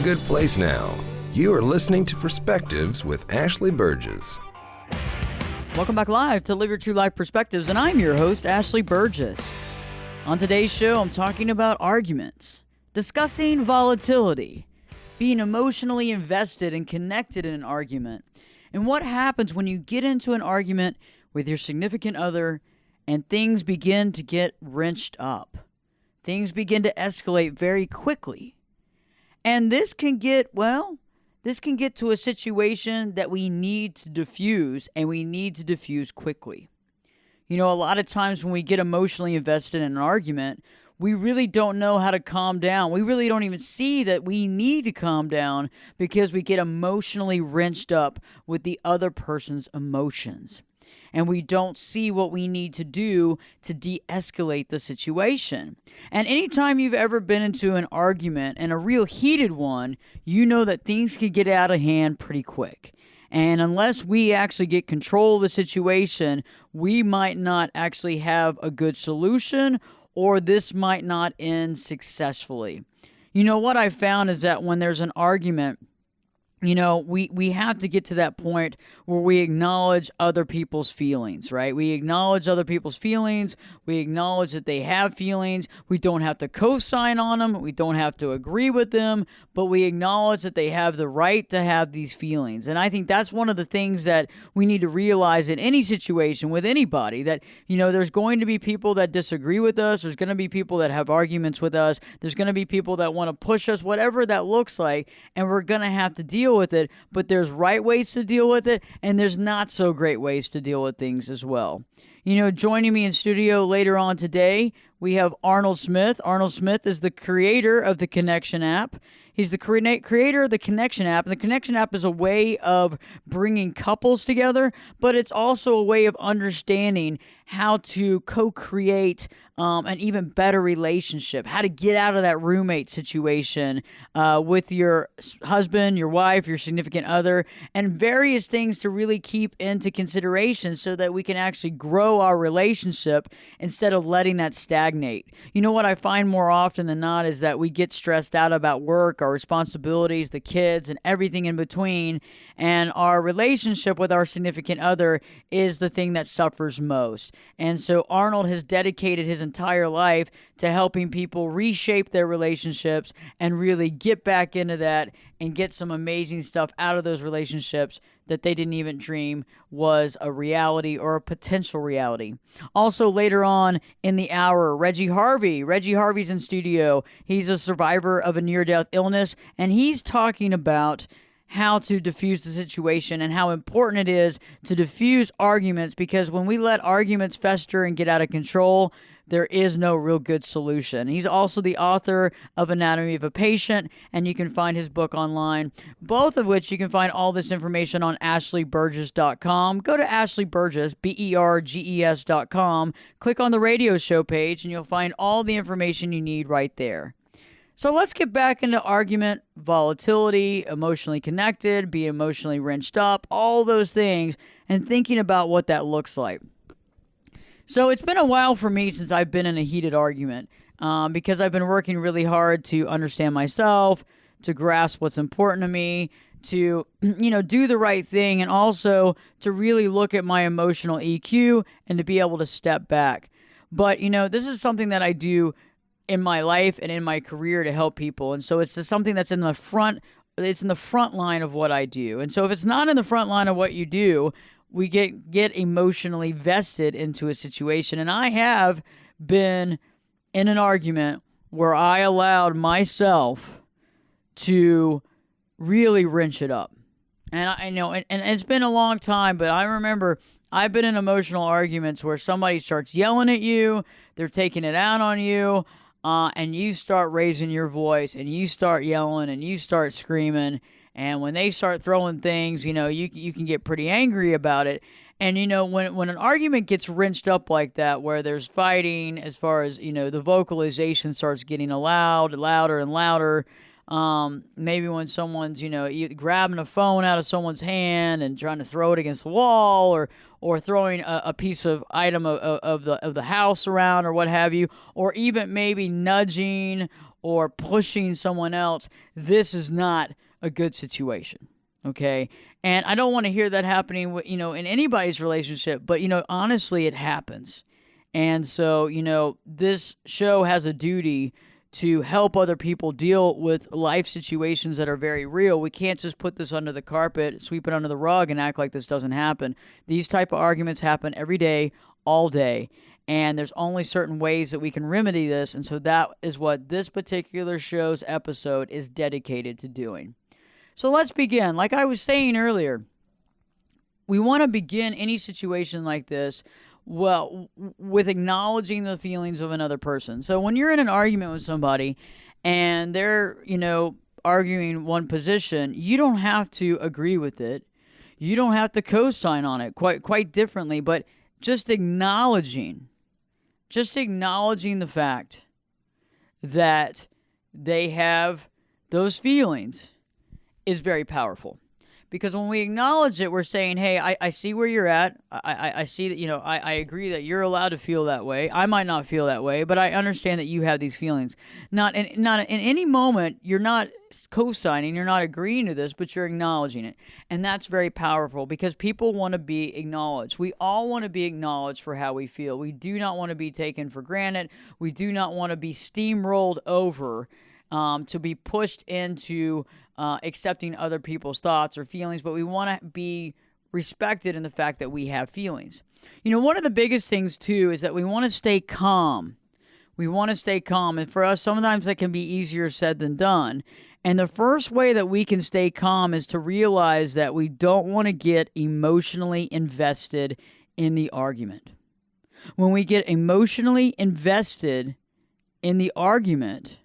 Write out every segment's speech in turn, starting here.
good place now. You are listening to Perspectives with Ashley Burgess. Welcome back live to Live Your True Life Perspectives, and I'm your host, Ashley Burgess. On today's show, I'm talking about arguments, discussing volatility, being emotionally invested and connected in an argument, and what happens when you get into an argument with your significant other and things begin to get wrenched up. Things begin to escalate very quickly. And this can get to a situation that we need to diffuse, and we need to diffuse quickly. You know, a lot of times when we get emotionally invested in an argument, we really don't know how to calm down. We really don't even see that we need to calm down because we get emotionally wrenched up with the other person's emotions. And we don't see what we need to do to de-escalate the situation. And anytime you've ever been into an argument, and a real heated one, you know that things can get out of hand pretty quick. And unless we actually get control of the situation, we might not actually have a good solution, or this might not end successfully. You know, what I found is that when there's an argument, you know, we have to get to that point where we acknowledge other people's feelings, right? We acknowledge other people's feelings. We acknowledge that they have feelings. We don't have to co-sign on them. We don't have to agree with them, but we acknowledge that they have the right to have these feelings. And I think that's one of the things that we need to realize in any situation with anybody, that, you know, there's going to be people that disagree with us. There's going to be people that have arguments with us. There's going to be people that want to push us, whatever that looks like, and we're going to have to deal with it. But there's right ways to deal with it, and there's not so great ways to deal with things as well. You know, joining me in studio later on today, we have Rnold Smith. Rnold Smith is the creator of the Connection app. He's the creator of the Connection app, and the Connection app is a way of bringing couples together, but it's also a way of understanding how to co-create an even better relationship, how to get out of that roommate situation with your husband, your wife, your significant other, and various things to really keep into consideration so that we can actually grow our relationship instead of letting that stagnate. You know, what I find more often than not is that we get stressed out about work, our responsibilities, the kids, and everything in between, and our relationship with our significant other is the thing that suffers most. And so Rnold has dedicated his entire life to helping people reshape their relationships and really get back into that and get some amazing stuff out of those relationships that they didn't even dream was a reality or a potential reality. Also, later on in the hour, Reggie Harvey. Reggie Harvey's in studio. He's a survivor of a near-death illness, and he's talking about how to diffuse the situation and how important it is to diffuse arguments, because when we let arguments fester and get out of control, there is no real good solution. He's also the author of Anatomy of a Patient, and you can find his book online, both of which you can find all this information on ashleyburgess.com. Go to Ashley Burgess, BERGES.com, click on the radio show page, and you'll find all the information you need right there. So let's get back into argument, volatility, emotionally connected, be emotionally wrenched up, all those things, and thinking about what that looks like. So it's been a while for me since I've been in a heated argument because I've been working really hard to understand myself, to grasp what's important to me, to, you know, do the right thing, and also to really look at my emotional EQ and to be able to step back. But, you know, this is something that I do in my life and in my career to help people. And so it's just something that's in the front line of what I do. And so if it's not in the front line of what you do, we get emotionally vested into a situation. And I have been in an argument where I allowed myself to really wrench it up. And I know, and it's been a long time, but I remember I've been in emotional arguments where somebody starts yelling at you, they're taking it out on you, and you start raising your voice, and you start yelling, and you start screaming. And when they start throwing things, you know, you can get pretty angry about it. And, you know, when an argument gets wrenched up like that, where there's fighting, as far as, you know, the vocalization starts getting louder and louder. Maybe when someone's, you know, grabbing a phone out of someone's hand and trying to throw it against the wall, or throwing a piece of item of the house around, or what have you, or even maybe nudging or pushing someone else, this is not a good situation. Okay. And I don't want to hear that happening, in anybody's relationship, but, honestly, it happens. And so, this show has a duty to help other people deal with life situations that are very real. We can't just put this under the carpet, sweep it under the rug, and act like this doesn't happen. These type of arguments happen every day, all day. And there's only certain ways that we can remedy this. And so that is what this particular show's episode is dedicated to doing. So let's begin. Like I was saying earlier, we want to begin any situation like this, with acknowledging the feelings of another person. So when you're in an argument with somebody and they're, arguing one position, you don't have to agree with it. You don't have to co-sign on it quite differently, but just acknowledging the fact that they have those feelings is very powerful. Because when we acknowledge it, we're saying, hey, I see where you're at. I see that, I agree that you're allowed to feel that way. I might not feel that way, but I understand that you have these feelings. Not in any moment, you're not co-signing, you're not agreeing to this, but you're acknowledging it. And that's very powerful because people want to be acknowledged. We all want to be acknowledged for how we feel. We do not want to be taken for granted. We do not want to be steamrolled over to be pushed into accepting other people's thoughts or feelings, but we want to be respected in the fact that we have feelings. One of the biggest things, too, is that we want to stay calm. We want to stay calm, and for us, sometimes that can be easier said than done. And the first way that we can stay calm is to realize that we don't want to get emotionally invested in the argument. When we get emotionally invested in the argument,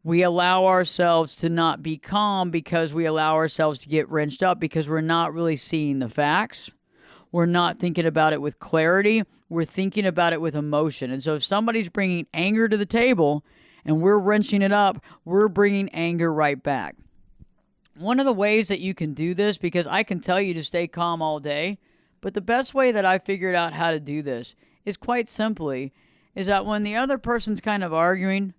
we allow ourselves to not be calm because we allow ourselves to get wrenched up because we're not really seeing the facts. We're not thinking about it with clarity. We're thinking about it with emotion. And so if somebody's bringing anger to the table and we're wrenching it up, we're bringing anger right back. One of the ways that you can do this, because I can tell you to stay calm all day, but the best way that I figured out how to do this is quite simply, is that when the other person's kind of arguing,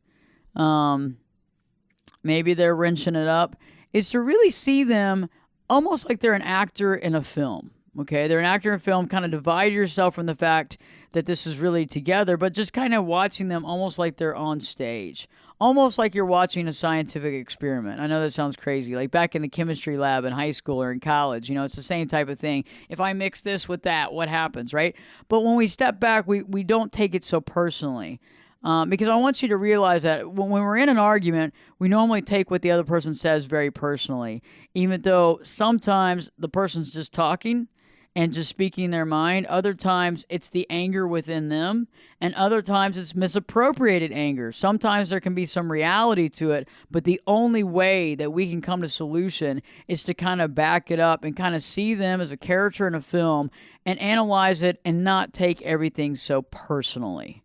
maybe they're wrenching it up, is to really see them almost like they're an actor in a film. Okay, they're an actor in a film. Kind of divide yourself from the fact that this is really together, but just kind of watching them almost like they're on stage. Almost like you're watching a scientific experiment. I know that sounds crazy. Like back in the chemistry lab in high school or in college, it's the same type of thing. If I mix this with that, what happens, right? But when we step back, we don't take it so personally. Because I want you to realize that when we're in an argument, we normally take what the other person says very personally, even though sometimes the person's just talking and just speaking their mind. Other times it's the anger within them, and other times it's misappropriated anger. Sometimes there can be some reality to it, but the only way that we can come to solution is to kind of back it up and kind of see them as a character in a film and analyze it and not take everything so personally.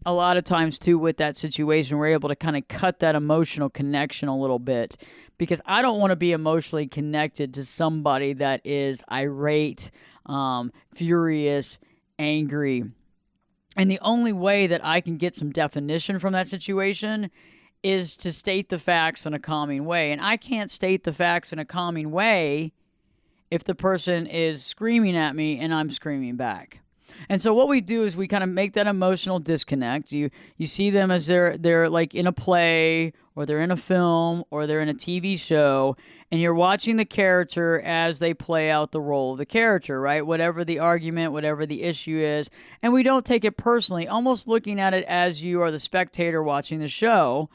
A lot of times, too, with that situation, we're able to kind of cut that emotional connection a little bit because I don't want to be emotionally connected to somebody that is irate, furious, angry. And the only way that I can get some definition from that situation is to state the facts in a calming way. And I can't state the facts in a calming way if the person is screaming at me and I'm screaming back. And so what we do is we kind of make that emotional disconnect. You see them as they're like in a play or they're in a film or they're in a TV show, and you're watching the character as they play out the role of the character, right? Whatever the argument, whatever the issue is. And we don't take it personally, almost looking at it as you are the spectator watching the show.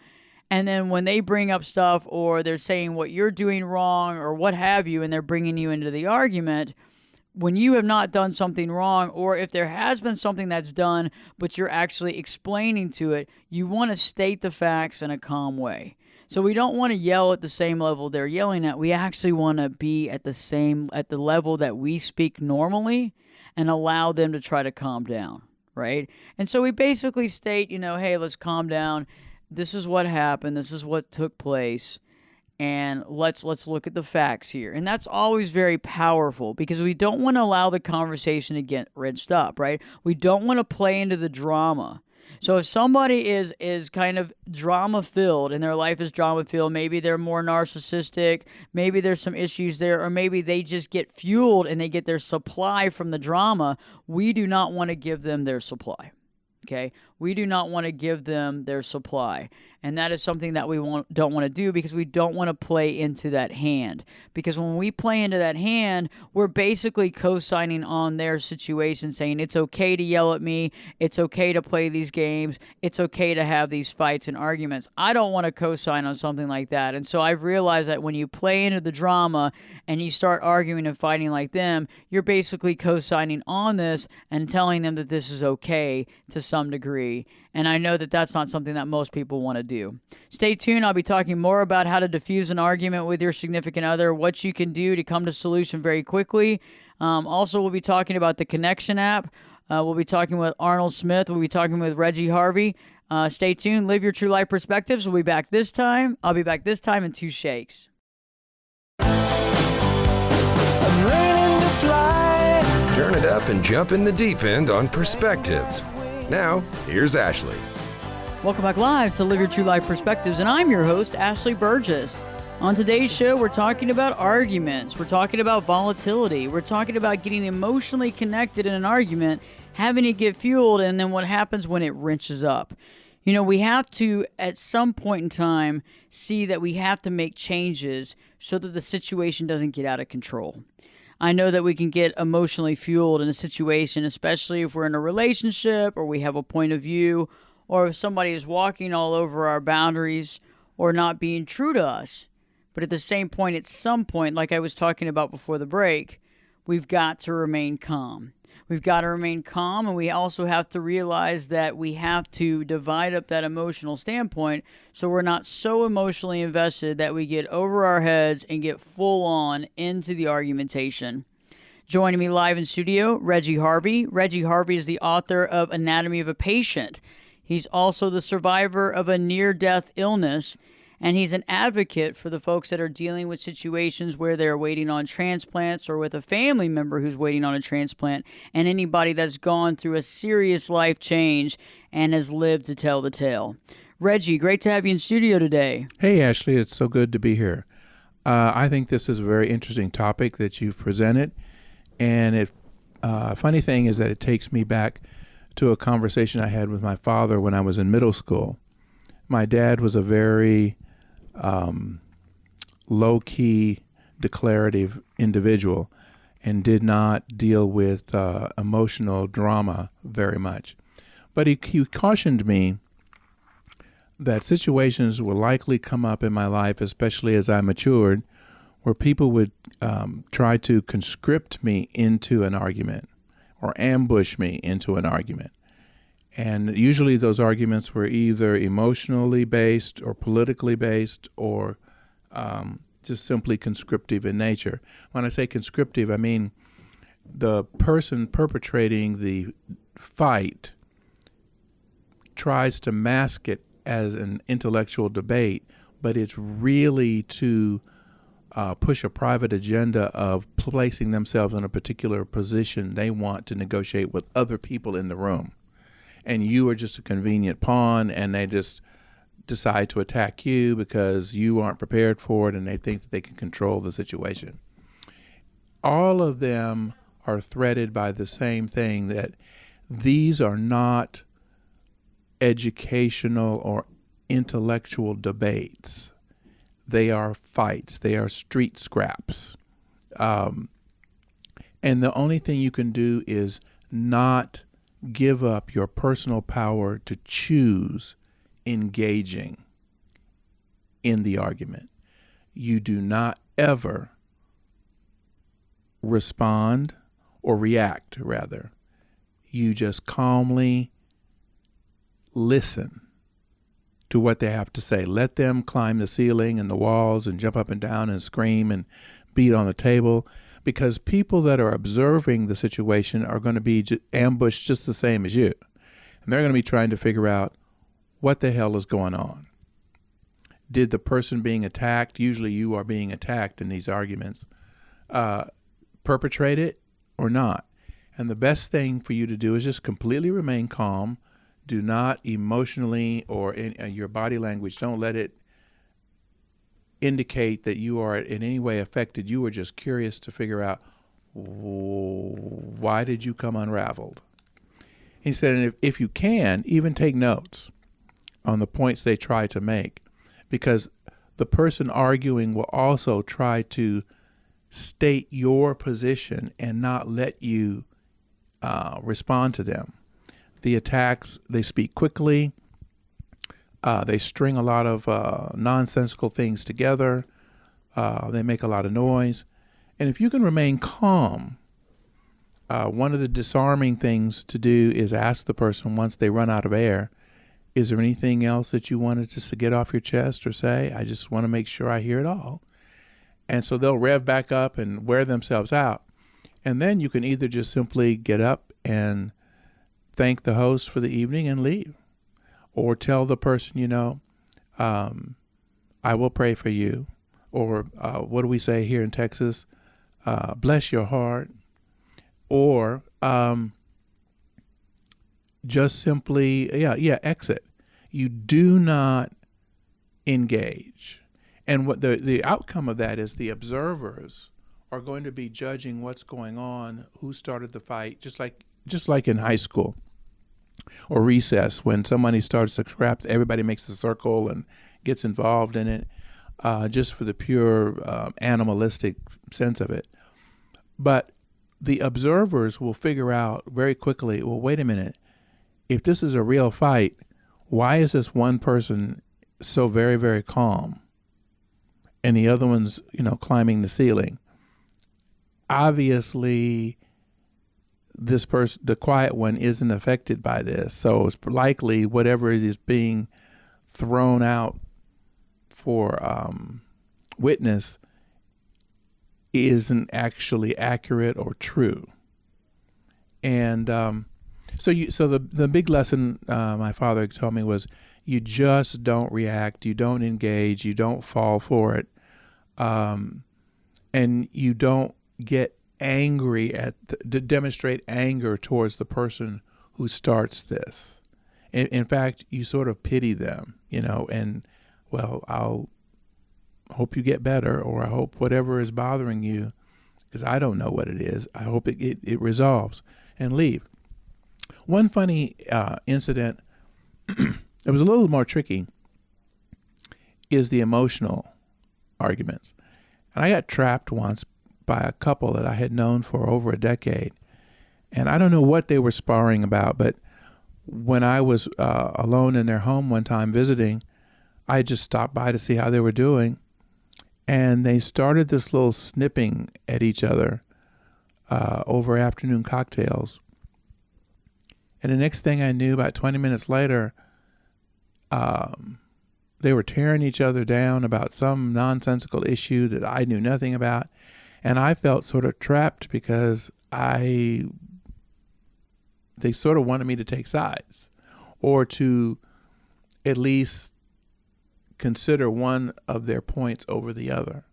And then when they bring up stuff or they're saying what you're doing wrong or what have you, and they're bringing you into the argument, when you have not done something wrong, or if there has been something that's done, but you're actually explaining to it, you want to state the facts in a calm way. So we don't want to yell at the same level they're yelling at. We actually want to be at the level that we speak normally and allow them to try to calm down, right? And so we basically state, hey, let's calm down. This is what happened. This is what took place. And let's look at the facts here. And that's always very powerful because we don't want to allow the conversation to get wrenched up, right? We don't want to play into the drama. So if somebody is kind of drama filled and their life is drama filled, maybe they're more narcissistic, maybe there's some issues there, or maybe they just get fueled and they get their supply from the drama, we do not want to give them their supply. Okay, we do not want to give them their supply. And that is something that we don't want to do, because we don't want to play into that hand. Because when we play into that hand, we're basically co-signing on their situation, saying it's okay to yell at me, it's okay to play these games, it's okay to have these fights and arguments. I don't want to co-sign on something like that. And so I've realized that when you play into the drama and you start arguing and fighting like them, you're basically co-signing on this and telling them that this is okay to some degree. And I know that that's not something that most people want to do. Stay tuned. I'll be talking more about how to diffuse an argument with your significant other, what you can do to come to a solution very quickly. Also, we'll be talking about the Connection app. We'll be talking with Rnold Smith. We'll be talking with Reggie Harvey. Stay tuned. Live your true life perspectives. We'll be back this time. I'll be back this time in 2 shakes. Turn it up and jump in the deep end on Perspectives. Now, here's Ashley. Welcome back live to Live Your True Life Perspectives, and I'm your host, Ashley Burgess. On today's show, we're talking about arguments. We're talking about volatility. We're talking about getting emotionally connected in an argument, having it get fueled, and then what happens when it wrenches up. You know, we have to, at some point in time, see that we have to make changes so that the situation doesn't get out of control. I know that we can get emotionally fueled in a situation, especially if we're in a relationship or we have a point of view, or if somebody is walking all over our boundaries or not being true to us. But at the same point, at some point, like I was talking about before the break, we've got to remain calm. We've got to remain calm, and we also have to realize that we have to divide up that emotional standpoint so we're not so emotionally invested that we get over our heads and get full on into the argumentation. Joining me live in studio, Reggie Harvey. Reggie Harvey is the author of Anatomy of a Patient. He's also the survivor of a near-death illness, and he's an advocate for the folks that are dealing with situations where they're waiting on transplants, or with a family member who's waiting on a transplant, and anybody that's gone through a serious life change and has lived to tell the tale. Reggie, great to have you in studio today. Hey, Ashley, it's so good to be here. I think this is a very interesting topic that you've presented, and funny thing is that it takes me back to a conversation I had with my father when I was in middle school. My dad was a very low-key, declarative individual and did not deal with emotional drama very much. But he cautioned me that situations will likely come up in my life, especially as I matured, where people would try to conscript me into an argument or ambush me into an argument. And usually those arguments were either emotionally based or politically based or just simply conscriptive in nature. When I say conscriptive, I mean the person perpetrating the fight tries to mask it as an intellectual debate, but it's really to push a private agenda of placing themselves in a particular position they want to negotiate with other people in the room. And you are just a convenient pawn, and they just decide to attack you because you aren't prepared for it, and they think that they can control the situation. All of them are threaded by the same thing, that these are not educational or intellectual debates. They are fights. They are street scraps. And the only thing you can do is not give up your personal power to choose engaging in the argument. You do not ever respond or react, rather. You just calmly listen to what they have to say. Let them climb the ceiling and the walls and jump up and down and scream and beat on the table, because people that are observing the situation are going to be ambushed just the same as you. And they're going to be trying to figure out what the hell is going on. Did the person being attacked, usually you are being attacked in these arguments, perpetrate it or not? And the best thing for you to do is just completely remain calm. Do not emotionally or in your body language, don't let it indicate that you are in any way affected. You were just curious to figure out, why did you come unraveled? He said, and if you can, even take notes on the points they try to make, because the person arguing will also try to state your position and not let you respond to them. The attacks, they speak quickly. They string a lot of nonsensical things together. They make a lot of noise. And if you can remain calm, one of the disarming things to do is ask the person once they run out of air, is there anything else that you wanted to get off your chest or say? I just want to make sure I hear it all. And so they'll rev back up and wear themselves out. And then you can either just simply get up and thank the host for the evening and leave, or tell the person, I will pray for you, or what do we say here in Texas? Bless your heart, or just simply, exit. You do not engage. And what the outcome of that is, the observers are going to be judging what's going on, who started the fight, just like in high school or recess, when somebody starts to scrap, everybody makes a circle and gets involved in it, just for the pure animalistic sense of it. But the observers will figure out very quickly, well, wait a minute, if this is a real fight, why is this one person so very, very calm and the other one's, climbing the ceiling? Obviously, this person, the quiet one, isn't affected by this. So it's likely whatever is being thrown out for witness isn't actually accurate or true. And so the big lesson my father told me was, you just don't react, you don't engage, you don't fall for it, and you don't get angry to demonstrate anger towards the person who starts this. In fact, you sort of pity them, and, well, I'll hope you get better, or I hope whatever is bothering you, because I don't know what it is, I hope it resolves, and leave. One funny incident, it was a little more tricky, is the emotional arguments. And I got trapped once by a couple that I had known for over a decade. And I don't know what they were sparring about, but when I was alone in their home one time visiting, I just stopped by to see how they were doing. And they started this little snipping at each other over afternoon cocktails. And the next thing I knew, about 20 minutes later, they were tearing each other down about some nonsensical issue that I knew nothing about. And I felt sort of trapped because they sort of wanted me to take sides, or to at least consider one of their points over the other.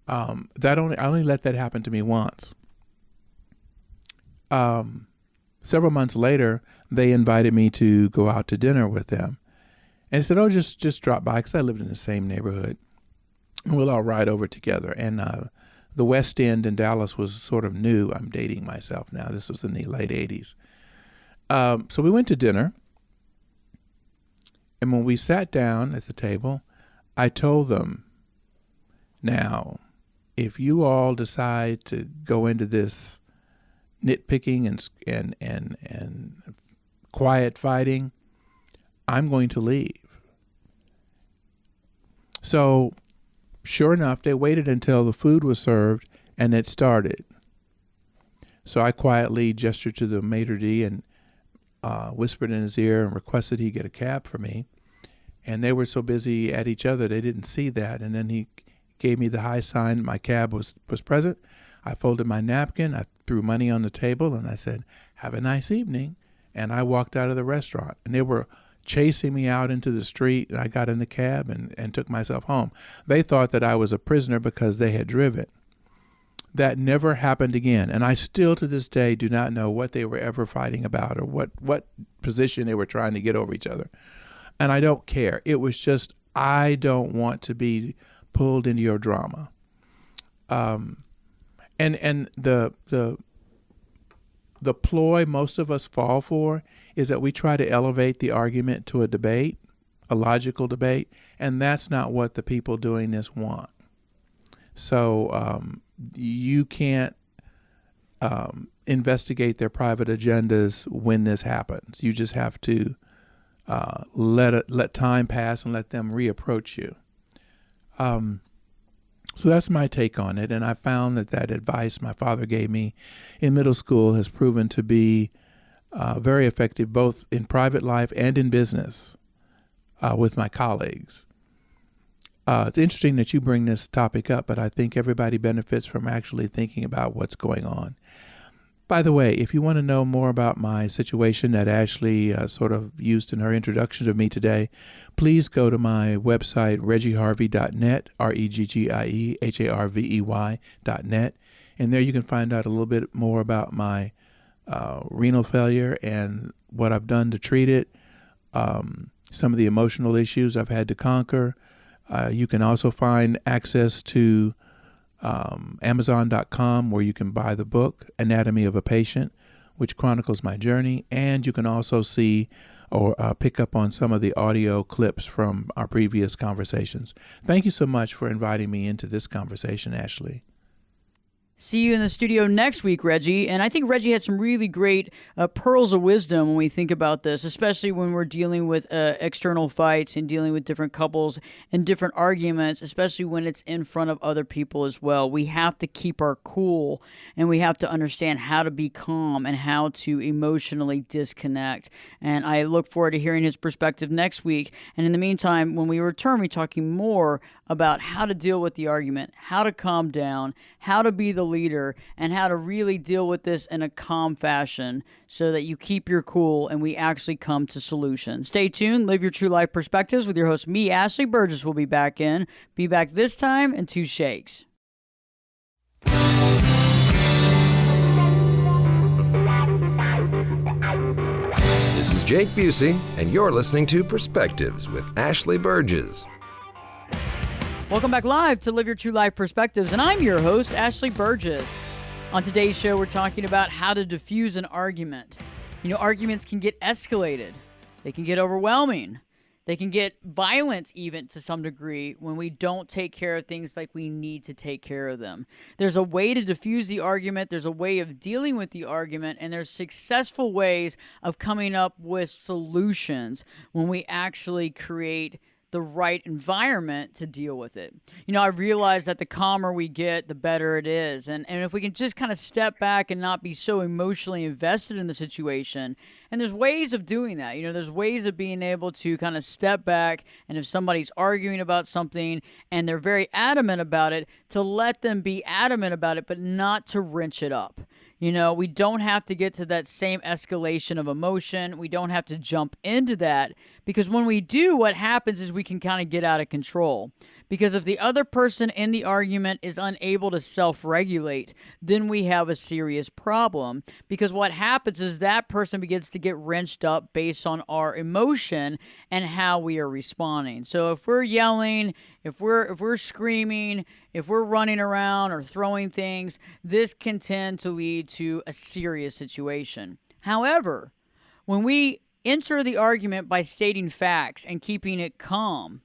I only let that happen to me once. Several months later, they invited me to go out to dinner with them. And I said, oh, just drop by, because I lived in the same neighborhood. And we'll all ride over together. And the West End in Dallas was sort of new. I'm dating myself now. This was in the late 80s. So we went to dinner. And when we sat down at the table, I told them, now, if you all decide to go into this nitpicking and quiet fighting, I'm going to leave. So sure enough, they waited until the food was served and it started. So I quietly gestured to the maitre d' and whispered in his ear and requested he get a cab for me. And they were so busy at each other, they didn't see that. And then he gave me the high sign. My cab was present. I folded my napkin. I threw money on the table, and I said, have a nice evening. And I walked out of the restaurant. And they were chasing me out into the street, and I got in the cab and took myself home. They thought that I was a prisoner because they had driven. that never happened again. And I still to this day do not know what they were ever fighting about or what position they were trying to get over each other. And I don't care. It was just, I don't want to be pulled into your drama. And the ploy most of us fall for is that we try to elevate the argument to a debate, a logical debate, and that's not what the people doing this want. So you can't investigate their private agendas when this happens. You just have to let time pass and let them reapproach you. So that's my take on it, and I found that advice my father gave me in middle school has proven to be very effective both in private life and in business with my colleagues. It's interesting that you bring this topic up, but I think everybody benefits from actually thinking about what's going on. By the way, if you want to know more about my situation that Ashley sort of used in her introduction to me today, please go to my website, reggieharvey.net, ReggieHarvey.net. And there you can find out a little bit more about my renal failure and what I've done to treat it, some of the emotional issues I've had to conquer. You can also find access to Amazon.com, where you can buy the book Anatomy of a Patient, which chronicles my journey, and you can also see or pick up on some of the audio clips from our previous conversations. Thank you so much for inviting me into this conversation, Ashley. See you in the studio next week, Reggie. And I think Reggie had some really great pearls of wisdom when we think about this, especially when we're dealing with external fights and dealing with different couples and different arguments, especially when it's in front of other people as well. We have to keep our cool, and we have to understand how to be calm and how to emotionally disconnect. And I look forward to hearing his perspective next week. And in the meantime, when we return, we're talking more about how to deal with the argument, how to calm down, how to be the leader, and how to really deal with this in a calm fashion so that you keep your cool and we actually come to solutions. Stay tuned. Live Your True Life Perspectives with your host, me, Ashley Burgess, will be back this time in 2 shakes. This is Jake Busey, and you're listening to Perspectives with Ashley Burgess. Welcome back live to Live Your True Life Perspectives, and I'm your host, Ashley Burgess. On today's show, we're talking about how to diffuse an argument. You know, arguments can get escalated. They can get overwhelming. They can get violent even to some degree when we don't take care of things like we need to take care of them. There's a way to diffuse the argument. There's a way of dealing with the argument, and there's successful ways of coming up with solutions when we actually create the right environment to deal with it. You know, I realize that the calmer we get, the better it is. And if we can just kind of step back and not be so emotionally invested in the situation, and there's ways of doing that. You know, there's ways of being able to kind of step back, and if somebody's arguing about something and they're very adamant about it, to let them be adamant about it, but not to wrench it up. You know, we don't have to get to that same escalation of emotion. We don't have to jump into that, because when we do, what happens is we can kind of get out of control. Because if the other person in the argument is unable to self-regulate, then we have a serious problem. Because what happens is that person begins to get wrenched up based on our emotion and how we are responding. So if we're yelling, if we're screaming, if we're running around or throwing things, this can tend to lead to a serious situation. However, when we enter the argument by stating facts and keeping it calm,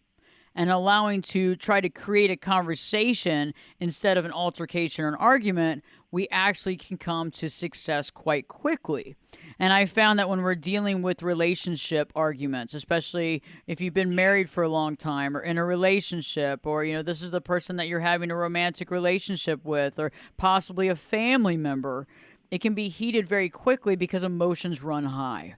and allowing to try to create a conversation instead of an altercation or an argument, we actually can come to success quite quickly. And I found that when we're dealing with relationship arguments, especially if you've been married for a long time or in a relationship, or, you know, this is the person that you're having a romantic relationship with, or possibly a family member, it can be heated very quickly because emotions run high.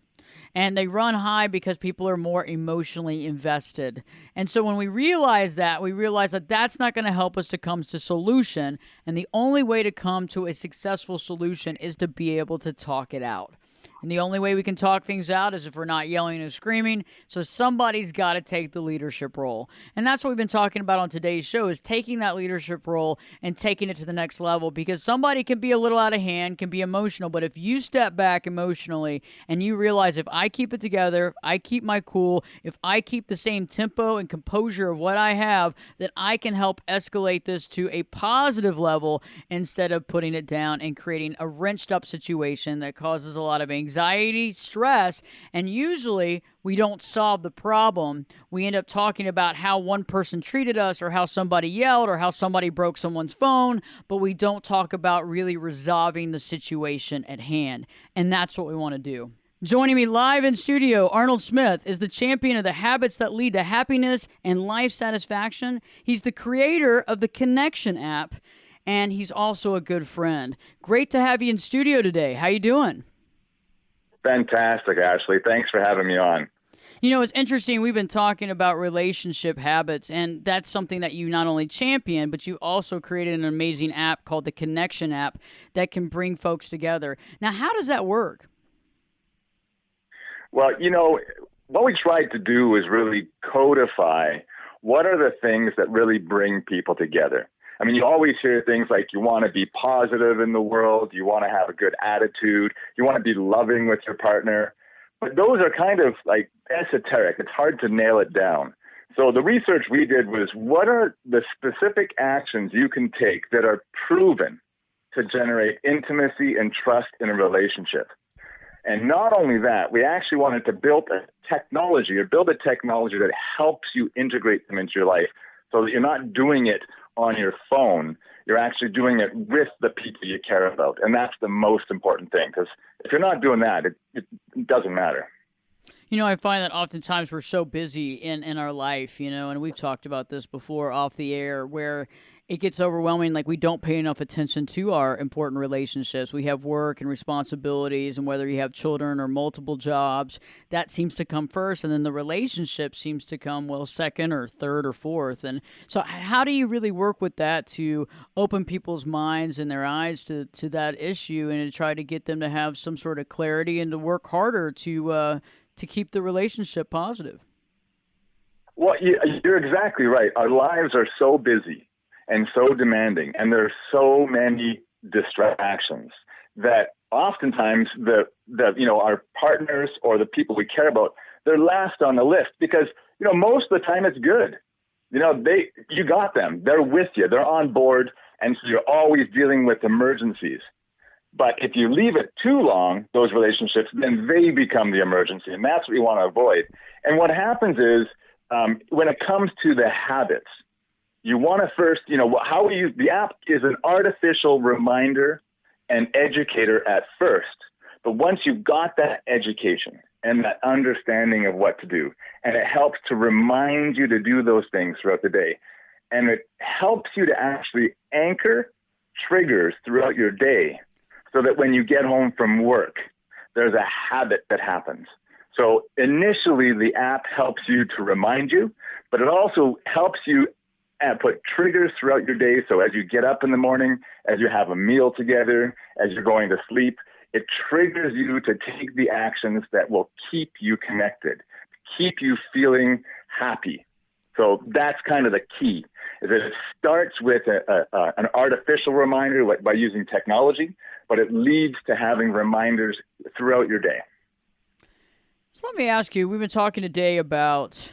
And they run high because people are more emotionally invested. And so when we realize that that's not going to help us to come to solution. And the only way to come to a successful solution is to be able to talk it out. And the only way we can talk things out is if we're not yelling and screaming. So somebody's got to take the leadership role. And that's what we've been talking about on today's show, is taking that leadership role and taking it to the next level, because somebody can be a little out of hand, can be emotional. But if you step back emotionally and you realize, if I keep it together, I keep my cool, if I keep the same tempo and composure of what I have, that I can help escalate this to a positive level instead of putting it down and creating a wrenched up situation that causes a lot of anxiety, stress, and usually we don't solve the problem. We end up talking about how one person treated us, or how somebody yelled, or how somebody broke someone's phone, but we don't talk about really resolving the situation at hand. And that's what we want to do. Joining me live in studio, Rnold Smith is the champion of the habits that lead to happiness and life satisfaction. He's the creator of the Connection app, and he's also a good friend. Great to have you in studio today. How you doing? Fantastic, Ashley. Thanks for having me on. You know, it's interesting. We've been talking about relationship habits, and that's something that you not only champion, but you also created an amazing app called the Connection app that can bring folks together. Now, how does that work? Well, what we tried to do is really codify what are the things that really bring people together. I mean, you always hear things like you want to be positive in the world, you want to have a good attitude, you want to be loving with your partner. But those are kind of like esoteric. It's hard to nail it down. So the research we did was, what are the specific actions you can take that are proven to generate intimacy and trust in a relationship? And not only that, we actually wanted to build a technology that helps you integrate them into your life, so that you're not doing it on your phone. You're actually doing it with the people you care about. And that's the most important thing, because if you're not doing that, it doesn't matter. You know, I find that oftentimes we're so busy in our life, and we've talked about this before off the air, where it gets overwhelming. Like, we don't pay enough attention to our important relationships. We have work and responsibilities, and whether you have children or multiple jobs, that seems to come first. And then the relationship seems to come, second or third or fourth. And so how do you really work with that to open people's minds and their eyes to that issue, and to try to get them to have some sort of clarity and to work harder to keep the relationship positive? Well, you're exactly right. Our lives are so busy and so demanding, and there are so many distractions that oftentimes our partners or the people we care about, they're last on the list, because most of the time it's good. You got them. They're with you. They're on board, and so you're always dealing with emergencies. But if you leave it too long, those relationships, then they become the emergency, and that's what we want to avoid. And what happens is, when it comes to the habits, you want to first, how we use the app is an artificial reminder and educator at first. But once you've got that education and that understanding of what to do, and it helps to remind you to do those things throughout the day, and it helps you to actually anchor triggers throughout your day, so that when you get home from work, there's a habit that happens. So initially, the app helps you to remind you, but it also helps you put triggers throughout your day. So as you get up in the morning, as you have a meal together, as you're going to sleep, it triggers you to take the actions that will keep you connected, keep you feeling happy. So that's kind of the key, is that it starts with an artificial reminder by using technology, but it leads to having reminders throughout your day. So let me ask you, we've been talking today about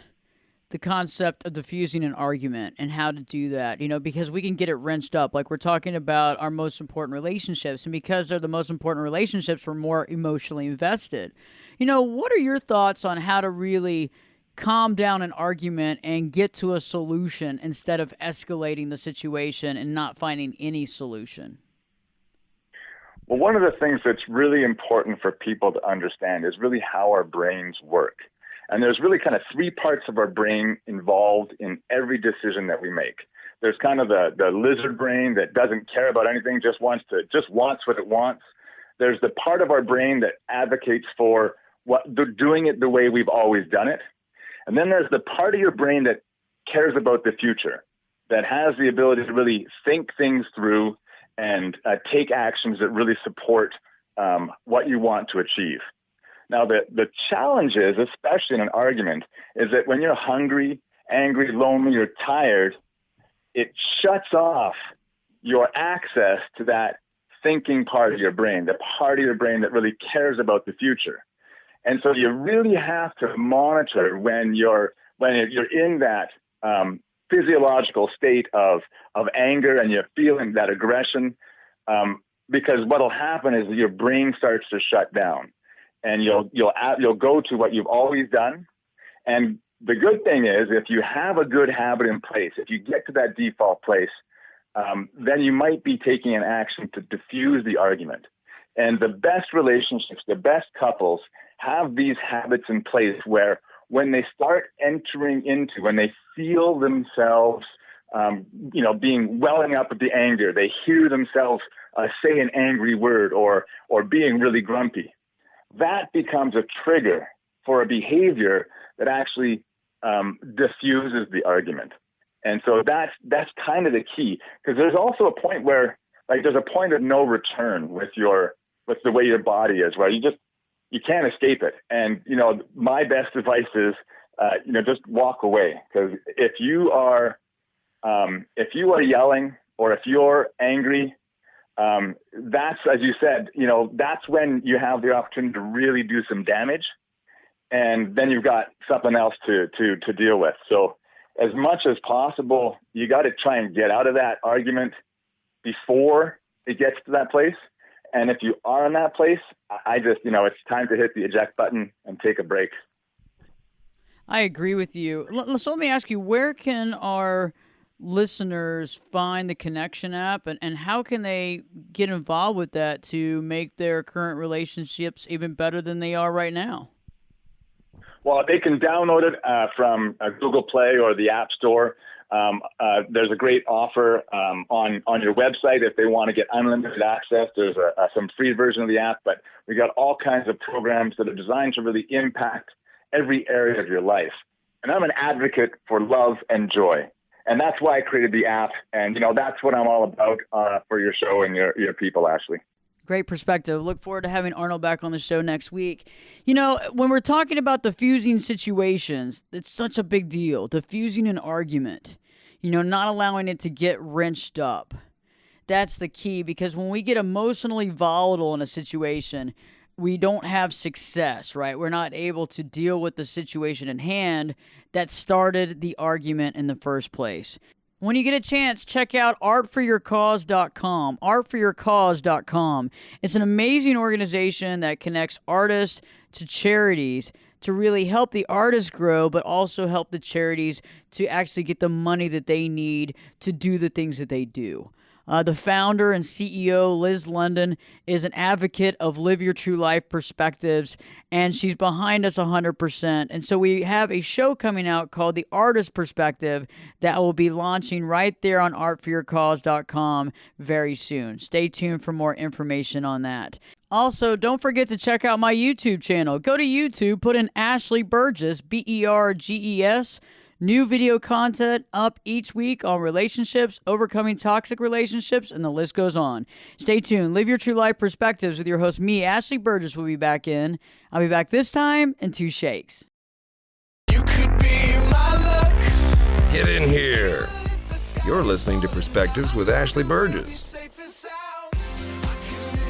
the concept of diffusing an argument and how to do that, because we can get it wrenched up. Like, we're talking about our most important relationships, and because they're the most important relationships, we're more emotionally invested. What are your thoughts on how to really calm down an argument and get to a solution instead of escalating the situation and not finding any solution? Well, one of the things that's really important for people to understand is really how our brains work. And there's really kind of three parts of our brain involved in every decision that we make. There's kind of the lizard brain that doesn't care about anything, just wants what it wants. There's the part of our brain that advocates for doing it the way we've always done it. And then there's the part of your brain that cares about the future, that has the ability to really think things through and take actions that really support what you want to achieve. Now, the challenge is, especially in an argument, is that when you're hungry, angry, lonely, you're tired, it shuts off your access to that thinking part of your brain, the part of your brain that really cares about the future. And so you really have to monitor when you're in that physiological state of anger and you're feeling that aggression, because what'll happen is your brain starts to shut down, and you'll go to what you've always done. And the good thing is, if you have a good habit in place, if you get to that default place, then you might be taking an action to diffuse the argument. And the best relationships, the best couples have these habits in place where when they start entering into, when they feel themselves, welling up with the anger, they hear themselves say an angry word or being really grumpy, that becomes a trigger for a behavior that actually diffuses the argument. And so that's kind of the key, because there's also a point where, like, there's a point of no return with the way your body is, where you can't escape it. And, my best advice is, just walk away. Because if you are yelling or if you're angry, that's, as you said, that's when you have the opportunity to really do some damage. And then you've got something else to deal with. So as much as possible, you got to try and get out of that argument before it gets to that place. And if you are in that place, I just, it's time to hit the eject button and take a break. I agree with you. So let me ask you, where can our listeners find the Connection app, and how can they get involved with that to make their current relationships even better than they are right now? Well, they can download it from Google Play or the App Store. There's a great offer on your website if they want to get unlimited access. There's some free version of the app, but we got all kinds of programs that are designed to really impact every area of your life. And I'm an advocate for love and joy. And that's why I created the app. And, that's what I'm all about for your show and your people, Ashley. Great perspective. Look forward to having Rnold back on the show next week. When we're talking about diffusing situations, it's such a big deal. Diffusing an argument, not allowing it to get wrenched up. That's the key, because when we get emotionally volatile in a situation, we don't have success, right? We're not able to deal with the situation in hand that started the argument in the first place. When you get a chance, check out artforyourcause.com. Artforyourcause.com. It's an amazing organization that connects artists to charities to really help the artists grow, but also help the charities to actually get the money that they need to do the things that they do. The founder and CEO, Liz London, is an advocate of Live Your True Life Perspectives, and she's behind us 100%. And so we have a show coming out called The Artist Perspective that will be launching right there on artforyourcause.com very soon. Stay tuned for more information on that. Also, don't forget to check out my YouTube channel. Go to YouTube, put in Ashley Burgess, Berges. New video content up each week on relationships, overcoming toxic relationships, and the list goes on. Stay tuned. Live Your True Life Perspectives with your host, me, Ashley Burgess, will be back in. I'll be back this time in 2 shakes. You could be my luck. Get in here. You're listening to Perspectives with Ashley Burgess.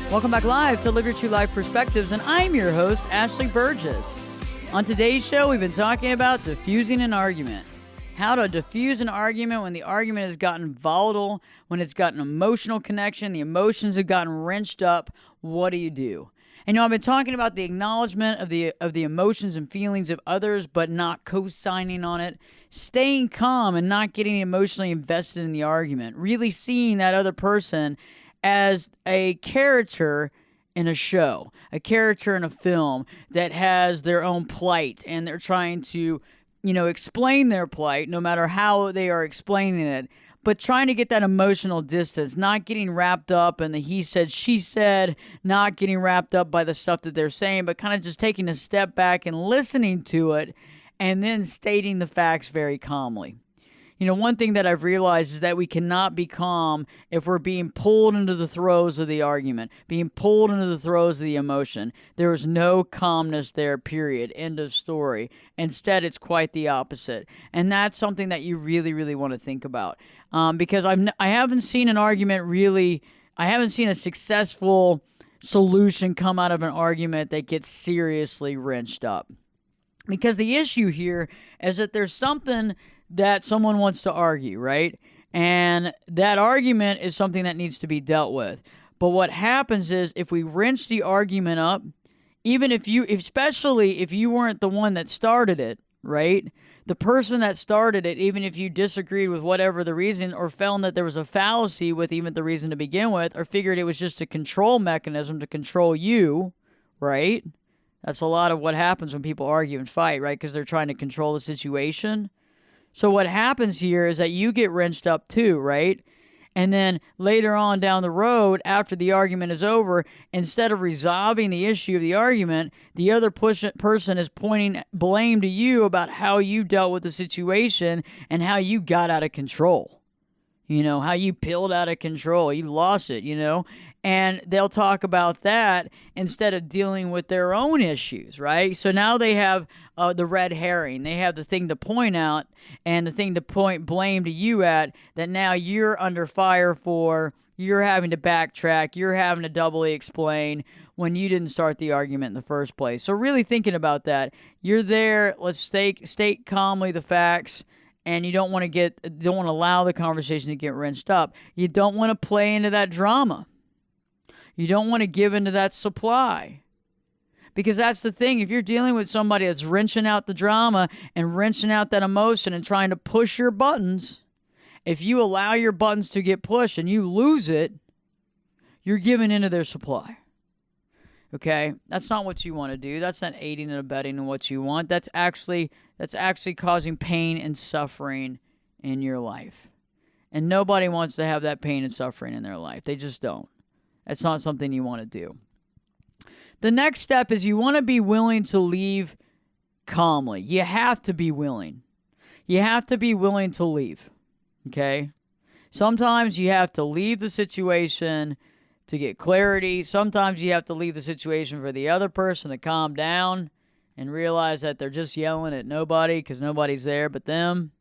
Welcome back live to Live Your True Life Perspectives, and I'm your host, Ashley Burgess. On today's show, we've been talking about diffusing an argument. How to diffuse an argument when the argument has gotten volatile, when it's got an emotional connection, the emotions have gotten wrenched up. What do? And I've been talking about the acknowledgement of the emotions and feelings of others, but not co-signing on it. Staying calm and not getting emotionally invested in the argument. Really seeing that other person as a character in a show, a character in a film that has their own plight, and they're trying to, explain their plight, no matter how they are explaining it, but trying to get that emotional distance, not getting wrapped up in the he said, she said, not getting wrapped up by the stuff that they're saying, but kind of just taking a step back and listening to it, and then stating the facts very calmly. one thing that I've realized is that we cannot be calm if we're being pulled into the throes of the argument, being pulled into the throes of the emotion. There is no calmness there, period. End of story. Instead, it's quite the opposite. And that's something that you really, really want to think about. Because I haven't seen an argument really, I haven't seen a successful solution come out of an argument that gets seriously wrenched up. Because the issue here is that there's something that someone wants to argue, right? And that argument is something that needs to be dealt with. But what happens is if we wrench the argument up, even especially if you weren't the one that started it, right? The person that started it, even if you disagreed with whatever the reason or found that there was a fallacy with even the reason to begin with, or figured it was just a control mechanism to control you, right? That's a lot of what happens when people argue and fight, right? Because they're trying to control the situation. So what happens here is that you get wrenched up too, right? And then later on down the road, after the argument is over, instead of resolving the issue of the argument, the other person is pointing blame to you about how you dealt with the situation and how you got out of control. How you peeled out of control. You lost it, And they'll talk about that instead of dealing with their own issues, right? So now they have the red herring. They have the thing to point out and the thing to point blame to you at that now you're under fire for. You're having to backtrack. You're having to doubly explain when you didn't start the argument in the first place. So really thinking about that, you're there. Let's state calmly the facts. And you don't want to allow the conversation to get wrenched up. You don't want to play into that drama. You don't want to give into that supply. Because that's the thing. If you're dealing with somebody that's wrenching out the drama and wrenching out that emotion and trying to push your buttons, if you allow your buttons to get pushed and you lose it, you're giving into their supply. Okay? That's not what you want to do. That's not aiding and abetting in what you want. That's actually causing pain and suffering in your life. And nobody wants to have that pain and suffering in their life. They just don't. That's not something you want to do. The next step is you want to be willing to leave calmly. You have to be willing. You have to be willing to leave. Okay? Sometimes you have to leave the situation to get clarity. Sometimes you have to leave the situation for the other person to calm down and realize that they're just yelling at nobody because nobody's there but them.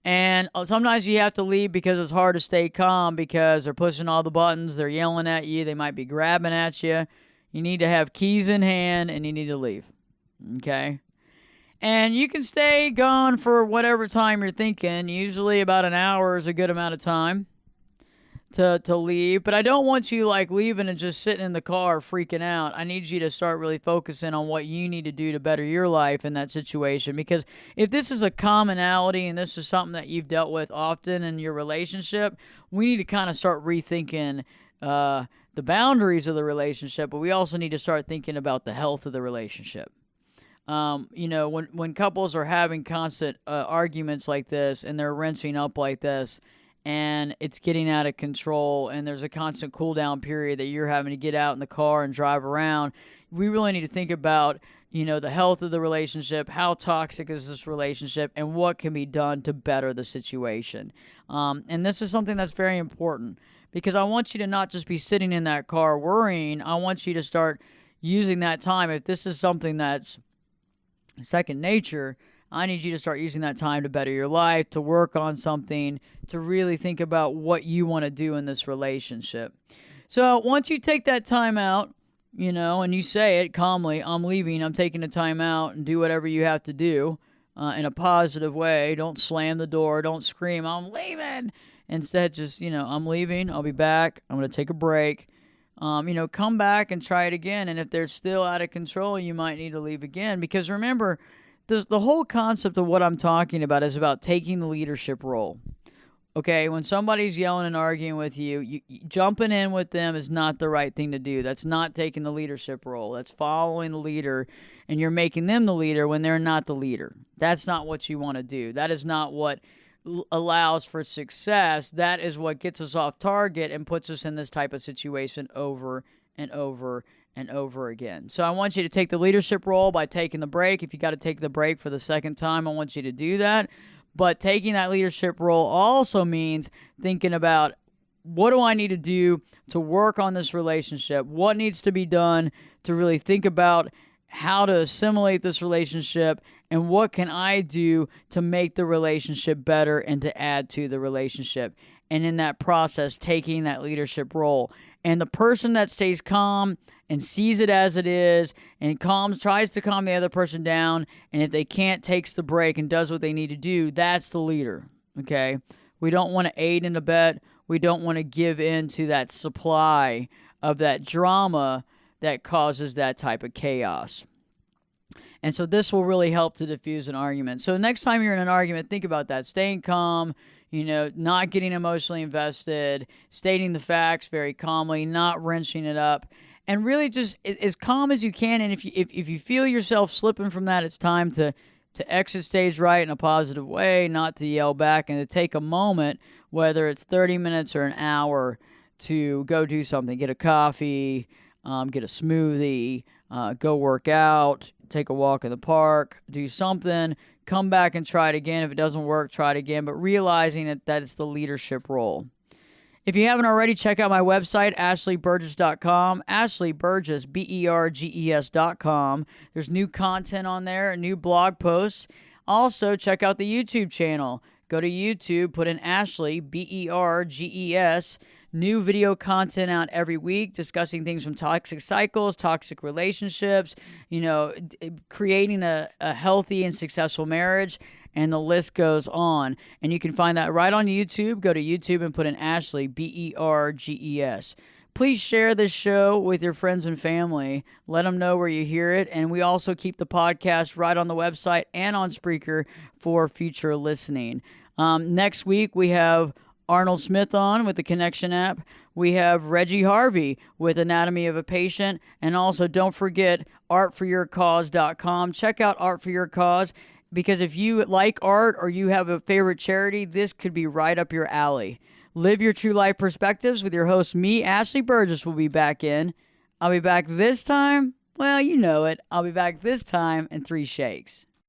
And sometimes you have to leave because it's hard to stay calm because they're pushing all the buttons, they're yelling at you, they might be grabbing at you. You need to have keys in hand and you need to leave. Okay? And you can stay gone for whatever time you're thinking. Usually about an hour is a good amount of time to leave. But I don't want you leaving and just sitting in the car freaking out. I need you to start really focusing on what you need to do to better your life in that situation. Because if this is a commonality and this is something that you've dealt with often in your relationship, we need to kind of start rethinking the boundaries of the relationship, but we also need to start thinking about the health of the relationship. When couples are having constant arguments like this and they're wrenching up like this, and it's getting out of control, and there's a constant cool down period that you're having to get out in the car and drive around, we really need to think about, the health of the relationship, how toxic is this relationship, and what can be done to better the situation. And this is something that's very important because I want you to not just be sitting in that car worrying. I want you to start using that time. If this is something that's second nature, I need you to start using that time to better your life, to work on something, to really think about what you want to do in this relationship. So once you take that time out, and you say it calmly, I'm leaving, I'm taking the time out, and do whatever you have to do in a positive way. Don't slam the door. Don't scream, I'm leaving. Instead, just, I'm leaving. I'll be back. I'm going to take a break. Come back and try it again. And if they're still out of control, you might need to leave again. Because remember, the whole concept of what I'm talking about is about taking the leadership role. Okay, when somebody's yelling and arguing with you, jumping in with them is not the right thing to do. That's not taking the leadership role. That's following the leader, and you're making them the leader when they're not the leader. That's not what you want to do. That is not what allows for success. That is what gets us off target and puts us in this type of situation over and over and over again. So I want you to take the leadership role by taking the break. If you got to take the break for the second time, I want you to do that. But taking that leadership role also means thinking about, what do I need to do to work on this relationship? What needs to be done to really think about how to assimilate this relationship, and what can I do to make the relationship better and to add to the relationship? And in that process, taking that leadership role. And the person that stays calm and sees it as it is and tries to calm the other person down, and if they can't, takes the break and does what they need to do, that's the leader, okay? We don't want to aid and abet. We don't want to give in to that supply of that drama that causes that type of chaos. And so this will really help to diffuse an argument. So next time you're in an argument, think about that. Staying calm, not getting emotionally invested, stating the facts very calmly, not wrenching it up, and really just as calm as you can. And if you feel yourself slipping from that, it's time to exit stage right in a positive way, not to yell back, and to take a moment, whether it's 30 minutes or an hour, to go do something. Get a coffee, get a smoothie, go work out, take a walk in the park, do something, come back and try it again. If it doesn't work, try it again, but realizing that it's the leadership role. If you haven't already, check out my website, ashleyburgess.com, Ashley Burgess, BERGES.com. There's new content on there, new blog posts. Also, check out the YouTube channel. Go to YouTube, put in Ashley, BERGES. New video content out every week discussing things from toxic cycles, toxic relationships, creating a healthy and successful marriage, and the list goes on. And you can find that right on YouTube. Go to YouTube and put in Ashley, BERGES. Please share this show with your friends and family. Let them know where you hear it. And we also keep the podcast right on the website and on Spreaker for future listening. Next week, we have Rnold Smith on with the Connection app. We have Reggie Harvey with Anatomy of a Patient. And also, don't forget artforyourcause.com. Check out Art for Your Cause, because if you like art or you have a favorite charity, this could be right up your alley. Live your true life perspectives with your host, me, Ashley Burgess, will be back in. I'll be back this time. Well, you know it. I'll be back this time in 3 shakes.